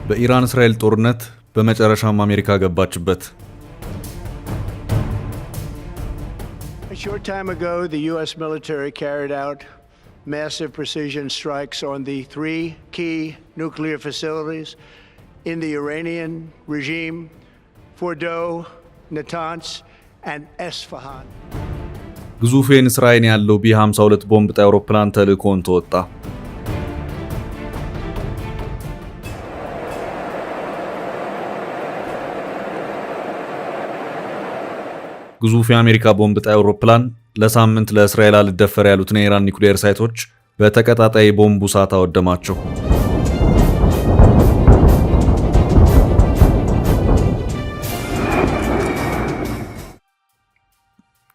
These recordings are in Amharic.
በኢራን እስራኤል ጦርነት በመጨረሻም አሜሪካ ገባችበት። A short time ago, the U.S. military carried out massive precision strikes on the three key nuclear facilities in the Iranian regime, Fordo, Natanz, and Esfahan. ግዙፍ የእስራኤል ያለው ቢ52 ቦምብ ጣይ አውሮፕላን ተልእኮውን ተወጣ። ግዙፍ የአሜሪካ ቦምብ ጣይ አውሮፕላን ለሳምንት ለእስራኤል አልደፈር ያሉትን የኢራን ኒውክሌር ሳይቶች በተቀጣጣይ ቦምብ እሳት አወደማቸው።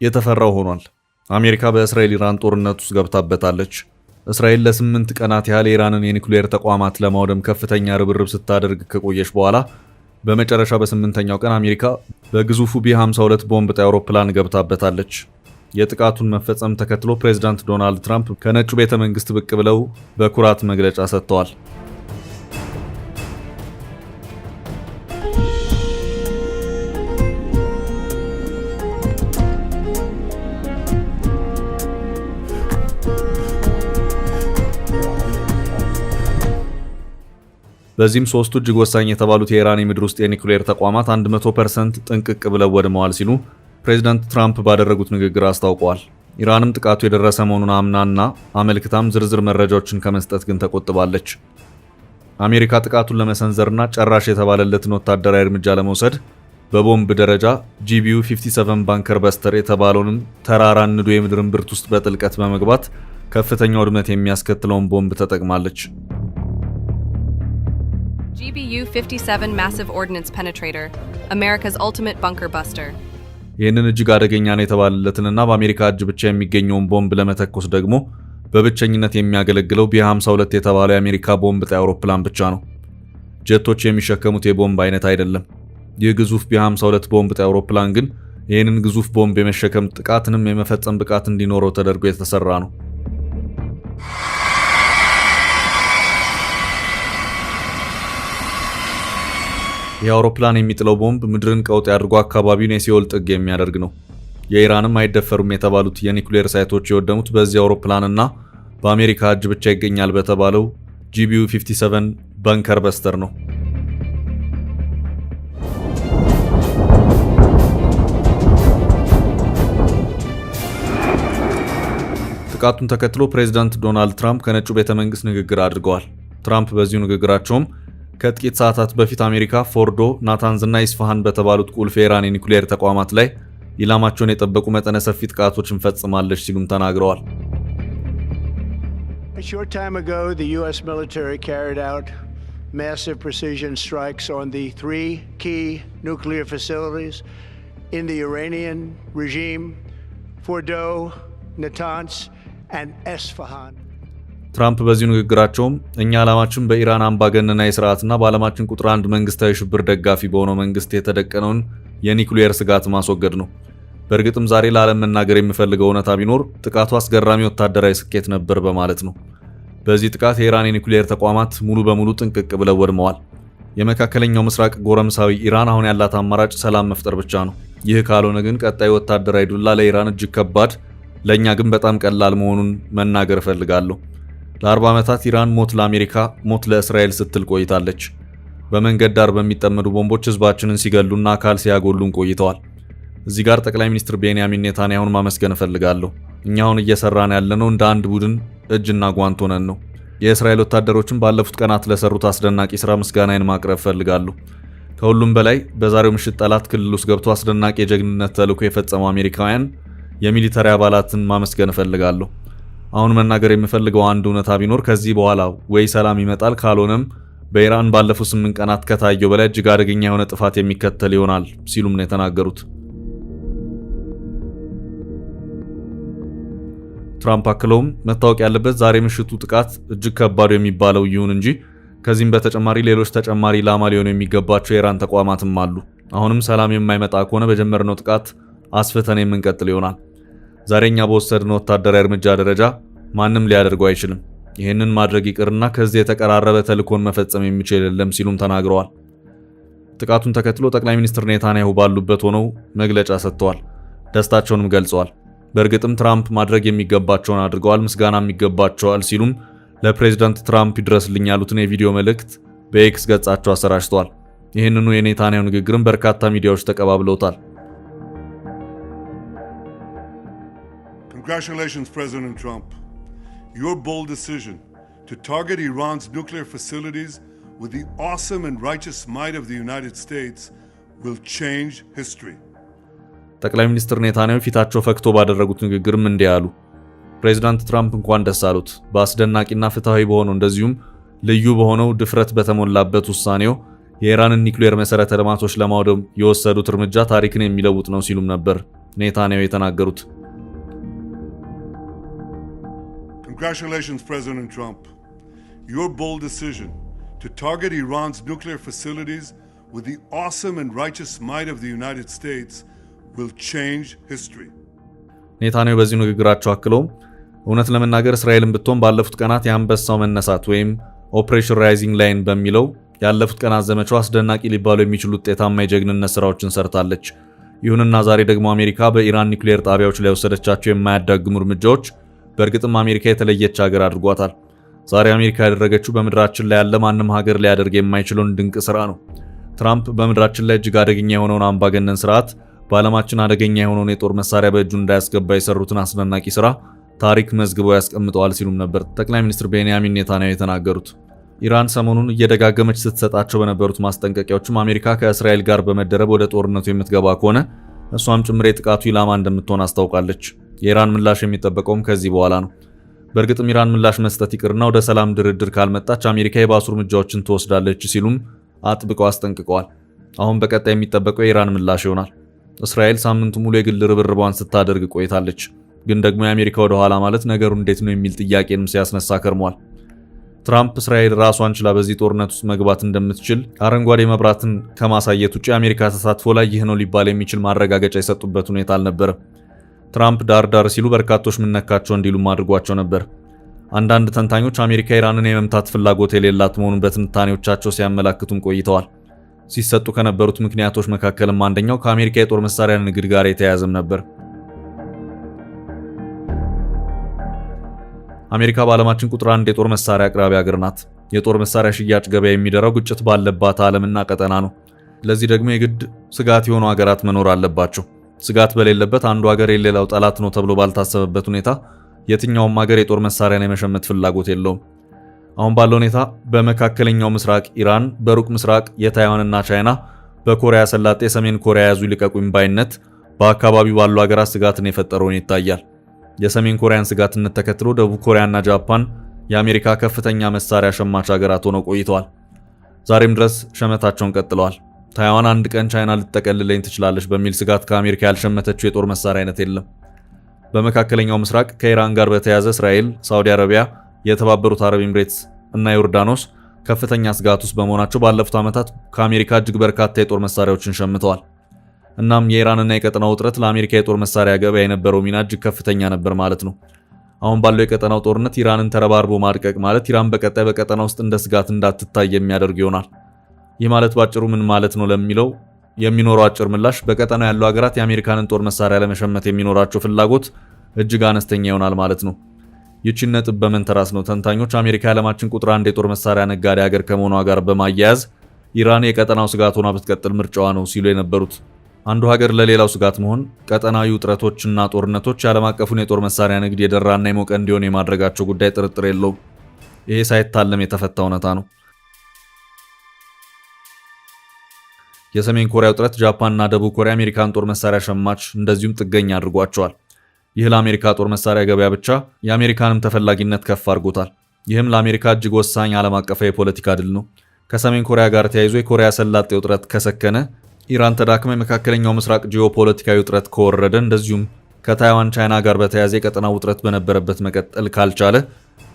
የተፈራው ሆኗል። አሜሪካ በእስራኤል ኢራን ጦርነት ውስጥ ገብታበታለች። እስራኤል ለ8 ቀናት ያህል የኢራንን የኒውክሌር ተቋማት ለማውደም ከፍተኛ ርብርብ ስታደርግ ከቆየች በኋላ በመጨረሻ በ8ኛው ቀን አሜሪካ በግዙፉ ቢ52 ቦምብ ጣይ አውሮፕላን ገብታበታለች። የጥቃቱን መፈጸም ተከትሎ ፕሬዝዳንት ዶናልድ ትራምፕ ከነጩ ቤተ መንግስት ብቅ ብለው በኩራት መግለጫ ሰጥተዋል። በዚህም ሶስቱ እጅግ ወሳኝ የተባሉት የኢራን የምድር ውስጥ የኒውክሌር ተቋማት 100% ጥንቅቅ ብለው ወድመዋል ሲሉ ፕሬዝዳንት ትራምፕ ባደረጉት ንግግር አስታውቀዋል። ኢራንም ጥቃቱ የደረሰ መሆኑን አምናና አመልክታም ዝርዝር መረጃዎችን ከመስጠት ግን ተቆጥባለች። አሜሪካ ጥቃቱን ለመሰንዘርና ጨራሽ የተባለለትን ወታደራዊ እርምጃ ለመውሰድ በቦምብ ደረጃ GBU 57 ባንከር በስተር የተባለውንም ተራራን ንዶ የምድር እምብርት ውስጥ በጥልቀት በመግባት ከፍተኛ ውድመት የሚያስከትለውን ቦምብ ተጠቅማለች። GBU 57 Massive Ordnance Penetrator, America's ultimate bunker buster. ይህንን እጅግ አደገኛ ነው የተባለለትንና በአሜሪካ እጅ ብቻ የሚገኘውን ቦምብ ለመተኮስ ደግሞ በብቸኝነት የሚያገለግለው ቢ52 የተባለው የአሜሪካ ቦምብ ጣይ አውሮፕላን ብቻ ነው። ጀቶች የሚሸከሙት የቦምብ አይነት አይደለም። ይህ ግዙፍ ቢ52 ቦምብ ጣይ አውሮፕላን ግን ይህንን ግዙፍ ቦምብ የመሸከም ጥቃትንም የመፈጸም ብቃት እንዲኖረው ተደርጎ የተሰራ ነው። የአውሮፕላን የሚጥለው ቦምብ ምድርን ቀውጥ አድርጎ አካባቢውን የሲኦል ጥግ የሚያደርግ ነው። የኢራንም አይደፈሩም የተባሉት የኒውክሌር ሳይቶች የወደሙት በዚህ አውሮፕላንና በአሜሪካ እጅ ብቻ ይገኛል በተባለው GBU 57 ባንከር በስተር ነው። ጥቃቱን ተከትሎ ፕሬዝዳንት ዶናልድ ትራምፕ ከነጩ ቤተ መንግስት ንግግር አድርገዋል። ትራምፕ በዚሁ ንግግራቸውም ከጥቂት ሰዓታት በፊት አሜሪካ ፎርዶ፣ ናታንዝ እና ኢስፋሃን በተባሉት ቁልፍ የኢራን የኒውክሌር ተቋማት ላይ ኢላማቸውን የጠበቁ መጠነ ሰፊ ጥቃቶችን ፈጽማለች ሲሉም ተናግረዋል። A short time ago, the U.S. military carried out massive precision strikes on the three key nuclear facilities in the Iranian regime, Fordo, Natanz, and Esfahan. ትራምፕ በዚሁ ንግግራቸውም እኛ ዓላማችን በኢራን አምባገነናዊ ስርዓትና በዓለማችን ቁጥር 1 መንግስታዊ ሽብር ደጋፊ በሆነው መንግስት የተደቀነውን የኒውክሌር ስጋት ማስወገድ ነው። በእርግጥም ዛሬ ለዓለም መናገር የሚፈልገው እውነታ ቢኖር ጥቃቱ አስገራሚ ወታደራዊ ስኬት ነበር በማለት ነው። በዚህ ጥቃት የኢራን የኒውክሌር ተቋማት ሙሉ በሙሉ ጥንቅቅ ብለው ወድመዋል። የመካከለኛው ምስራቅ ጎረምሳዊ ኢራን አሁን ያላት አማራጭ ሰላም መፍጠር ብቻ ነው። ይህ ካልሆነ ግን ቀጣዩ ወታደራዊ ዱላ ለኢራን እጅግ ከባድ፣ ለእኛ ግን በጣም ቀላል መሆኑን መናገር እፈልጋለሁ። ለ40 ዓመታት ኢራን ሞት ለአሜሪካ ሞት ለእስራኤል ስትል ቆይታለች። በመንገድ ዳር በሚጠመዱ ቦምቦች ህዝባችንን ሲገሉና አካል ሲያጎሉን ቆይተዋል። እዚህ ጋር ጠቅላይ ሚኒስትር ቤንያሚን ኔታንያሁን ማመስገን እፈልጋለሁ። እኛ አሁን እየሰራን ያለነው እንደ አንድ ቡድን እጅና ጓንት ሆነን ነው። የእስራኤል ወታደሮችን ባለፉት ቀናት ለሰሩት አስደናቂ ስራ ምስጋናዬን ማቅረብ እፈልጋለሁ። ከሁሉም በላይ በዛሬው ምሽት ጠላት ክልል ውስጥ ገብቶ አስደናቂ የጀግንነት ተልዕኮ የፈጸሙ አሜሪካውያን የሚሊተሪ አባላትን ማመስገን እፈልጋለሁ። አሁን መናገር የምፈልገው አንድ እውነታ ቢኖር ከዚህ በኋላ ወይ ሰላም ይመጣል፣ ካልሆነም በኢራን ባለፉት 8 ቀናት ከታየው በላይ እጅግ አደገኛ የሆነ ጥፋት የሚከተል ይሆናል ሲሉም ነው የተናገሩት። ትራምፕ አክለውም መታወቅ ያለበት ዛሬ ምሽቱ ጥቃት እጅግ ከባዱ የሚባለው ይሁን እንጂ ከዚህም በተጨማሪ ሌሎች ተጨማሪ ኢላማ ሊሆኑ የሚገባቸው የኢራን ተቋማትም አሉ። አሁንም ሰላም የማይመጣ ከሆነ በጀመርነው ጥቃት አስፍተን የምንቀጥል ይሆናል። ዛሬኛ በወሰድነው ወታደራዊ እርምጃ ደረጃ ማንም ሊያደርገው አይችልም። ይህንን ማድረግ ይቅርና ከዚህ የተቀራረበ ተልእኮን መፈጸም የሚችል የለም ሲሉም ተናግረዋል። ጥቃቱን ተከትሎ ጠቅላይ ሚኒስትር ኔታንያሁ ባሉበት ሆነው መግለጫ ሰጥተዋል። ደስታቸውንም ገልጸዋል። በእርግጥም ትራምፕ ማድረግ የሚገባቸውን አድርገዋል፣ ምስጋናም ይገባቸዋል ሲሉም ለፕሬዝዳንት ትራምፕ ይድረስልኝ ያሉትን የቪዲዮ መልእክት በኤክስ ገጻቸው አሰራጭተዋል። ይህንኑ የኔታንያሁ ንግግርም በርካታ ሚዲያዎች ተቀባብለውታል። Congratulations, President Trump. Your bold decision to target Iran's nuclear facilities with the awesome and righteous might of the United States will change history. ጠቅላይ ሚኒስትር ኔታንያሁ ፊታቸው ፈክቶ ባደረጉት ንግግርም እንዲህ አሉ። ፕሬዝዳንት ትራምፕ እንኳን ደስ አሉት። በአስደናቂና ፍትሃዊ በሆነው እንደዚሁም ልዩ በሆነው ድፍረት በተሞላበት ውሳኔው የኢራንን ኒውክሌር መሰረተ ልማቶች ለማውደም የወሰዱት እርምጃ ታሪክን የሚለውጥ ነው ሲሉም ነበር ኔታንያሁ የተናገሩት። Congratulations, President Trump. Your bold decision to target Iran's nuclear facilities with the awesome and righteous might of the United States will change history. ኔታንያሁ በዚህ ንግግራቸው አክለው እውነት ለመናገር እስራኤልን ብትሆን ባለፉት ቀናት የአንበሳው መነሳት ወይም ኦፕሬሽን ራይዚንግ ላይን በሚለው ያለፉት ቀናት ዘመቻው አስደናቂ ሊባሉ የሚችሉ ውጤታማ የጀግንነት ስራዎችን ሰርታለች። ይሁንና ዛሬ ደግሞ አሜሪካ በኢራን ኒውክሌር ጣቢያዎች ላይ ወሰደቻቸው የማያዳግሙ እርምጃዎች በእርግጥም አሜሪካ የተለየች ሀገር አድርጓታል። ዛሬ አሜሪካ ያደረገችው በምድራችን ላይ ያለ ማንም ሀገር ሊያደርግ የማይችለውን ድንቅ ስራ ነው። ትራምፕ በምድራችን ላይ እጅግ አደገኛ የሆነውን አምባገነን ስርዓት በዓለማችን አደገኛ የሆነውን የጦር መሳሪያ በእጁ እንዳያስገባ የሰሩትን አስደናቂ ስራ ታሪክ መዝግበው ያስቀምጠዋል ሲሉም ነበር ጠቅላይ ሚኒስትር ቤንያሚን ኔታንያሁ የተናገሩት። ኢራን ሰሞኑን እየደጋገመች ስትሰጣቸው በነበሩት ማስጠንቀቂያዎችም አሜሪካ ከእስራኤል ጋር በመደረብ ወደ ጦርነቱ የምትገባ ከሆነ እሷም ጭምር የጥቃቱ ኢላማ እንደምትሆን አስታውቃለች። የኢራን ምላሽ የሚጠበቀውም ከዚህ በኋላ ነው። በእርግጥም ኢራን ምላሽ መስጠት ይቅርና ወደ ሰላም ድርድር ካልመጣች አሜሪካ የባሱ እርምጃዎችን ትወስዳለች ሲሉም አጥብቀው አስጠንቅቀዋል። አሁን በቀጣይ የሚጠበቀው የኢራን ምላሽ ይሆናል። እስራኤል ሳምንቱ ሙሉ የግል ርብርቧን ስታደርግ ቆይታለች። ግን ደግሞ የአሜሪካ ወደ ኋላ ማለት ነገሩ እንዴት ነው የሚል ጥያቄንም ሲያስነሳ ከርሟል። ትራምፕ እስራኤል ራሷን ችላ በዚህ ጦርነት ውስጥ መግባት እንደምትችል አረንጓዴ መብራትን ከማሳየት ውጪ የአሜሪካ ተሳትፎ ላይ ይህ ነው ሊባል የሚችል ማረጋገጫ የሰጡበት ሁኔታ አልነበረም። ትራምፕ ዳር ሲሉ በርካቶች ምነካቸው እንዲሉም አድርጓቸው ነበር። አንዳንድ ተንታኞች አሜሪካ ኢራንን የመምታት ፍላጎት የሌላት መሆኑን በትንታኔዎቻቸው ሲያመላክቱም ቆይተዋል። ሲሰጡ ከነበሩት ምክንያቶች መካከልም አንደኛው ከአሜሪካ የጦር መሳሪያ ንግድ ጋር የተያያዘም ነበር። አሜሪካ በዓለማችን ቁጥር 1 የጦር መሳሪያ አቅራቢ ሀገር ናት። የጦር መሳሪያ ሽያጭ ገበያ የሚደራው ግጭት ባለባት ዓለምና ቀጠና ነው። ለዚህ ደግሞ የግድ ስጋት የሆኑ ሀገራት መኖር አለባቸው። ስጋት በሌለበት አንዱ ሀገር የሌላው ጠላት ነው ተብሎ ባልታሰበበት ሁኔታ የትኛውም ሀገር የጦር መሳሪያን የመሸመት ፍላጎት የለውም። አሁን ባለው ሁኔታ በመካከለኛው ምስራቅ ኢራን፣ በሩቅ ምስራቅ የታይዋንና ቻይና፣ በኮሪያ ሰላጤ ሰሜን ኮሪያ ያዙ ልቀቁኝ ባይነት በአካባቢው ባሉ ሀገራት ስጋትን የፈጠረውን ይታያል። የሰሜን ኮሪያን ስጋትነት ተከትሎ ደቡብ ኮሪያና ጃፓን የአሜሪካ ከፍተኛ መሳሪያ ሸማች ሀገራት ሆነው ቆይተዋል። ዛሬም ድረስ ሸመታቸውን ቀጥለዋል። ታይዋን አንድ ቀን ቻይና ልትጠቀልለኝ ትችላለች በሚል ስጋት ከአሜሪካ ያልሸመተችው የጦር መሳሪያ አይነት የለም። በመካከለኛው ምስራቅ ከኢራን ጋር በተያያዘ እስራኤል፣ ሳውዲ አረቢያ፣ የተባበሩት አረብ ኤምሬትስ እና ዮርዳኖስ ከፍተኛ ስጋት ውስጥ በመሆናቸው ባለፉት ዓመታት ከአሜሪካ እጅግ በርካታ የጦር መሳሪያዎችን ሸምተዋል። እናም የኢራንና የቀጠናው ውጥረት ለአሜሪካ የጦር መሳሪያ ገበያ የነበረው ሚና እጅግ ከፍተኛ ነበር ማለት ነው። አሁን ባለው የቀጠናው ጦርነት ኢራንን ተረባርቦ ማድቀቅ ማለት ኢራን በቀጣይ በቀጠናው ውስጥ እንደ ስጋት እንዳትታይ የሚያደርግ ይሆናል። ይህ ማለት ባጭሩ ምን ማለት ነው ለሚለው የሚኖረው አጭር ምላሽ በቀጠናው ያሉ ሀገራት የአሜሪካንን ጦር መሳሪያ ለመሸመት የሚኖራቸው ፍላጎት እጅግ አነስተኛ ይሆናል ማለት ነው። ይህችን ነጥብ በመንተራስ ነው ተንታኞች አሜሪካ የዓለማችን ቁጥር 1 የጦር መሳሪያ ነጋዴ ሀገር ከመሆኗ ጋር በማያያዝ ኢራን የቀጠናው ስጋት ሆና ብትቀጥል ምርጫዋ ነው ሲሉ የነበሩት። አንዱ ሀገር ለሌላው ስጋት መሆን ቀጠናዊ ውጥረቶችና ጦርነቶች የዓለም አቀፉን የጦር መሳሪያ ንግድ የደራና የሞቀ እንዲሆን የማድረጋቸው ጉዳይ ጥርጥር የለውም። ይሄ ሳይታለም የተፈታ እውነታ ነው። የሰሜን ኮሪያ ውጥረት ጃፓንና ደቡብ ኮሪያ አሜሪካን ጦር መሳሪያ ሸማች እንደዚሁም ጥገኛ አድርጓቸዋል። ይህ ለአሜሪካ ጦር መሳሪያ ገበያ ብቻ የአሜሪካንም ተፈላጊነት ከፍ አድርጎታል። ይህም ለአሜሪካ እጅግ ወሳኝ ዓለም አቀፋዊ የፖለቲካ ድል ነው። ከሰሜን ኮሪያ ጋር ተያይዞ የኮሪያ ሰላጤ ውጥረት ከሰከነ፣ ኢራን ተዳክማ የመካከለኛው ምስራቅ ጂኦፖለቲካዊ ውጥረት ከወረደ፣ እንደዚሁም ከታይዋን ቻይና ጋር በተያያዘ የቀጠናው ውጥረት በነበረበት መቀጠል ካልቻለ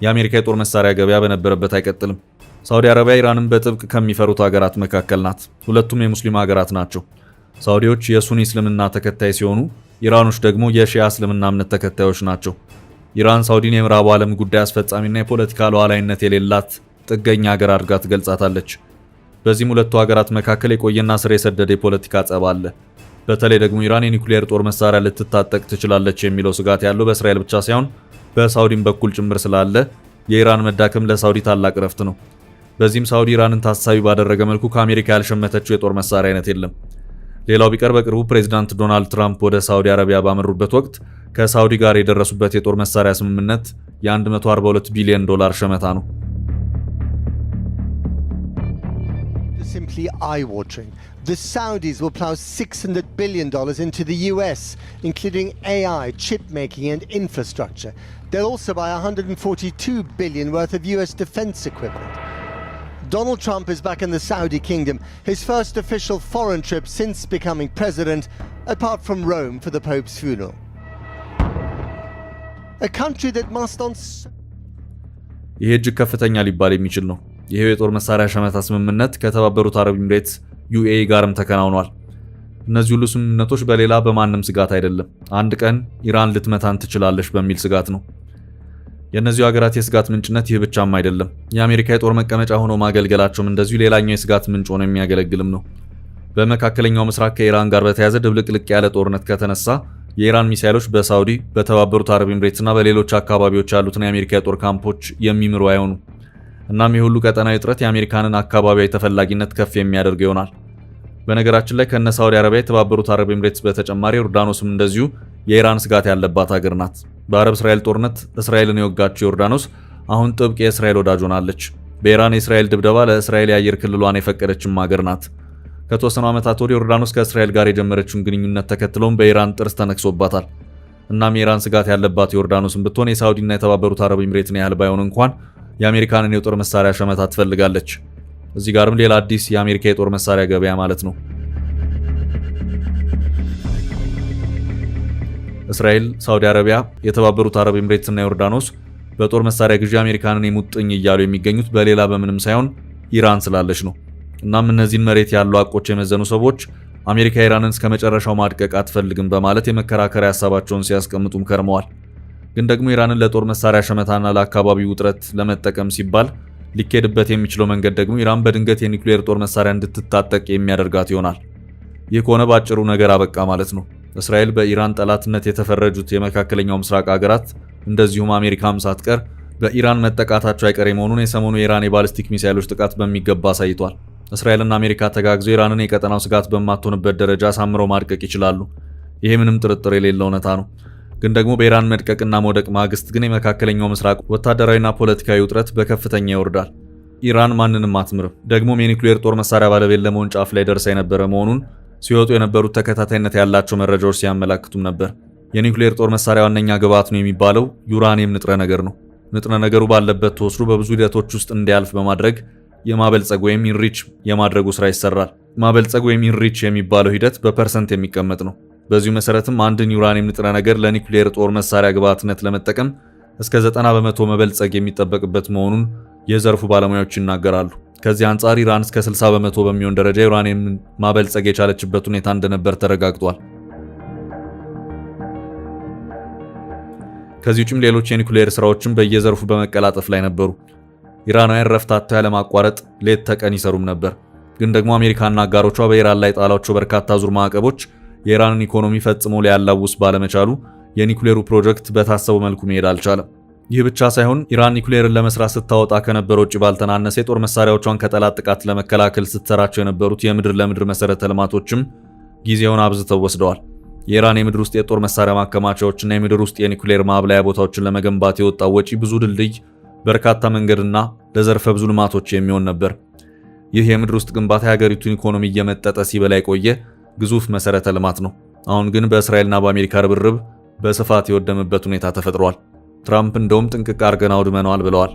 የአሜሪካ የጦር መሳሪያ ገበያ በነበረበት አይቀጥልም። ሳውዲ አረቢያ ኢራንን በጥብቅ ከሚፈሩት ሀገራት መካከል ናት። ሁለቱም የሙስሊም ሀገራት ናቸው። ሳውዲዎች የሱኒ እስልምና ተከታይ ሲሆኑ ኢራኖች ደግሞ የሺያ እስልምና እምነት ተከታዮች ናቸው። ኢራን ሳውዲን የምዕራቡ ዓለም ጉዳይ አስፈጻሚና የፖለቲካ ሉዓላዊነት የሌላት ጥገኛ ሀገር አድርጋ ትገልጻታለች። በዚህም ሁለቱ ሀገራት መካከል የቆየና ስር የሰደደ የፖለቲካ ጸብ አለ። በተለይ ደግሞ ኢራን የኒውክሌር ጦር መሳሪያ ልትታጠቅ ትችላለች የሚለው ስጋት ያለው በእስራኤል ብቻ ሳይሆን በሳውዲም በኩል ጭምር ስላለ የኢራን መዳከም ለሳውዲ ታላቅ ረፍት ነው። በዚህም ሳውዲ ኢራንን ታሳቢ ባደረገ መልኩ ከአሜሪካ ያልሸመተችው የጦር መሳሪያ አይነት የለም። ሌላው ቢቀር በቅርቡ ፕሬዚዳንት ዶናልድ ትራምፕ ወደ ሳውዲ አረቢያ ባመሩበት ወቅት ከሳውዲ ጋር የደረሱበት የጦር መሳሪያ ስምምነት የ$142 ቢሊዮን ሸመታ ነው። Simply eye-watering. The Saudis will plow $600 billion into the US, including AI, chip making and infrastructure. They'll also buy $142 billion worth of US defense equipment. Donald Trump is back in the Saudi kingdom, his first official foreign trip since becoming president, apart from Rome for the Pope's funeral. A country that must on... ይሄ እጅግ ከፍተኛ ሊባል የሚችል ነው። ይሄው የጦር መሳሪያ ሸመታ ስምምነት ከተባበሩት አረብ ኤሚሬትስ ዩኤኢ ጋርም ተከናውኗል። እነዚህ ሁሉ ስምምነቶች በሌላ በማንም ስጋት አይደለም፣ አንድ ቀን ኢራን ልትመታን ትችላለች በሚል ስጋት ነው። የእነዚህ ሀገራት የስጋት ምንጭነት ይህ ብቻም አይደለም። የአሜሪካ የጦር መቀመጫ ሆኖ ማገልገላቸውም እንደዚሁ ሌላኛው የስጋት ምንጭ ሆኖ የሚያገለግልም ነው። በመካከለኛው ምስራቅ ከኢራን ጋር በተያያዘ ድብልቅልቅ ያለ ጦርነት ከተነሳ የኢራን ሚሳኤሎች በሳውዲ በተባበሩት አረብ ኤሚሬትስና በሌሎች አካባቢዎች ያሉትን የአሜሪካ የጦር ካምፖች የሚምሩ አይሆኑ። እናም የሁሉ ቀጠናዊ ጥረት የአሜሪካንን አካባቢያዊ ተፈላጊነት ከፍ የሚያደርገው ይሆናል። በነገራችን ላይ ከነ ሳውዲ አረቢያ የተባበሩት አረብ ኤሚሬትስ በተጨማሪ ዮርዳኖስም እንደዚሁ የኢራን ስጋት ያለባት ሀገር ናት። በአረብ እስራኤል ጦርነት እስራኤልን የወጋችው ዮርዳኖስ አሁን ጥብቅ የእስራኤል ወዳጅ ሆናለች። በኢራን የእስራኤል ድብደባ ለእስራኤል የአየር ክልሏን የፈቀደችም ሀገር ናት። ከተወሰኑ ዓመታት ወዲህ ዮርዳኖስ ከእስራኤል ጋር የጀመረችውን ግንኙነት ተከትሎም በኢራን ጥርስ ተነክሶባታል። እናም የኢራን ስጋት ያለባት ዮርዳኖስም ብትሆን የሳውዲና የተባበሩት አረብ ኤሚሬትን ያህል ባይሆን እንኳን የአሜሪካንን የጦር መሳሪያ ሸመታ ትፈልጋለች። እዚህ ጋርም ሌላ አዲስ የአሜሪካ የጦር መሳሪያ ገበያ ማለት ነው። እስራኤል፣ ሳውዲ አረቢያ፣ የተባበሩት አረብ ኤሚሬትስና ዮርዳኖስ በጦር መሳሪያ ግዢ አሜሪካንን የሙጥኝ እያሉ የሚገኙት በሌላ በምንም ሳይሆን ኢራን ስላለች ነው። እናም እነዚህን መሬት ያለው አቆች የመዘኑ ሰዎች አሜሪካ ኢራንን እስከ መጨረሻው ማድቀቅ አትፈልግም በማለት የመከራከሪያ ሐሳባቸውን ሲያስቀምጡም ከርመዋል። ግን ደግሞ ኢራንን ለጦር መሳሪያ ሸመታና ለአካባቢው ውጥረት ለመጠቀም ሲባል ሊኬድበት የሚችለው መንገድ ደግሞ ኢራን በድንገት የኒውክሌር ጦር መሳሪያ እንድትታጠቅ የሚያደርጋት ይሆናል። ይህ ከሆነ ባጭሩ ነገር አበቃ ማለት ነው። እስራኤል በኢራን ጠላትነት የተፈረጁት የመካከለኛው ምስራቅ ሀገራት እንደዚሁም አሜሪካም ሳትቀር በኢራን መጠቃታቸው አይቀሬ መሆኑን የሰሞኑ የኢራን የባሊስቲክ ሚሳኤሎች ጥቃት በሚገባ አሳይቷል። እስራኤልና አሜሪካ ተጋግዘው ኢራንን የቀጠናው ስጋት በማትሆንበት ደረጃ አሳምረው ማድቀቅ ይችላሉ። ይሄ ምንም ጥርጥር የሌለው እውነታ ነው። ግን ደግሞ በኢራን መድቀቅና መውደቅ ማግስት ግን የመካከለኛው ምስራቅ ወታደራዊና ፖለቲካዊ ውጥረት በከፍተኛ ይወርዳል። ኢራን ማንንም አትምርም። ደግሞም የኒውክሌር ጦር መሳሪያ ባለቤት ለመሆን ጫፍ ላይ ደርሳ የነበረ መሆኑን ሲወጡ የነበሩት ተከታታይነት ያላቸው መረጃዎች ሲያመላክቱም ነበር። የኒውክሌር ጦር መሳሪያ ዋነኛ ግብዓት ነው የሚባለው ዩራኒየም ንጥረ ነገር ነው። ንጥረ ነገሩ ባለበት ተወስዶ በብዙ ሂደቶች ውስጥ እንዲያልፍ በማድረግ የማበልጸግ ወይም ኢንሪች የማድረጉ ስራ ይሰራል። ማበልጸግ ወይም ኢንሪች የሚባለው ሂደት በፐርሰንት የሚቀመጥ ነው። በዚሁ መሰረትም አንድን ዩራኒየም ንጥረ ነገር ለኒውክሌር ጦር መሳሪያ ግብዓትነት ለመጠቀም እስከ 90% መበልጸግ የሚጠበቅበት መሆኑን የዘርፉ ባለሙያዎች ይናገራሉ። ከዚህ አንጻር ኢራን እስከ 60% በሚሆን ደረጃ ዩራኒየም ማበልጸግ የቻለችበት ሁኔታ እንደነበር ተረጋግጧል። ከዚህ ውጭም ሌሎች የኒውክሌር ስራዎችም በየዘርፉ በመቀላጠፍ ላይ ነበሩ። ኢራናውያን ረፍታቸው ያለማቋረጥ ሌት ተቀን ይሰሩም ነበር። ግን ደግሞ አሜሪካና አጋሮቿ በኢራን ላይ ጣሏቸው በርካታ ዙር ማዕቀቦች የኢራንን ኢኮኖሚ ፈጽሞ ሊያላውስ ባለመቻሉ የኒውክሌሩ ፕሮጀክት በታሰበው መልኩ መሄድ አልቻለም። ይህ ብቻ ሳይሆን ኢራን ኒውክሌርን ለመስራት ስታወጣ ከነበረው ውጪ ባልተናነሰ የጦር መሳሪያዎቿን ከጠላት ጥቃት ለመከላከል ስትሰራቸው የነበሩት የምድር ለምድር መሰረተ ልማቶችም ጊዜውን አብዝተው ወስደዋል። የኢራን የምድር ውስጥ የጦር መሳሪያ ማከማቻዎችና የምድር ውስጥ የኒውክሌር ማብላያ ቦታዎችን ለመገንባት የወጣው ወጪ ብዙ ድልድይ፣ በርካታ መንገድና ለዘርፈ ብዙ ልማቶች የሚሆን ነበር። ይህ የምድር ውስጥ ግንባታ የሀገሪቱን ኢኮኖሚ እየመጠጠ ሲበላ የቆየ ግዙፍ መሰረተ ልማት ነው። አሁን ግን በእስራኤልና በአሜሪካ ርብርብ በስፋት የወደመበት ሁኔታ ተፈጥሯል። ትራምፕ እንደውም ጥንቅቅ አርገን አውድመነዋል ብለዋል።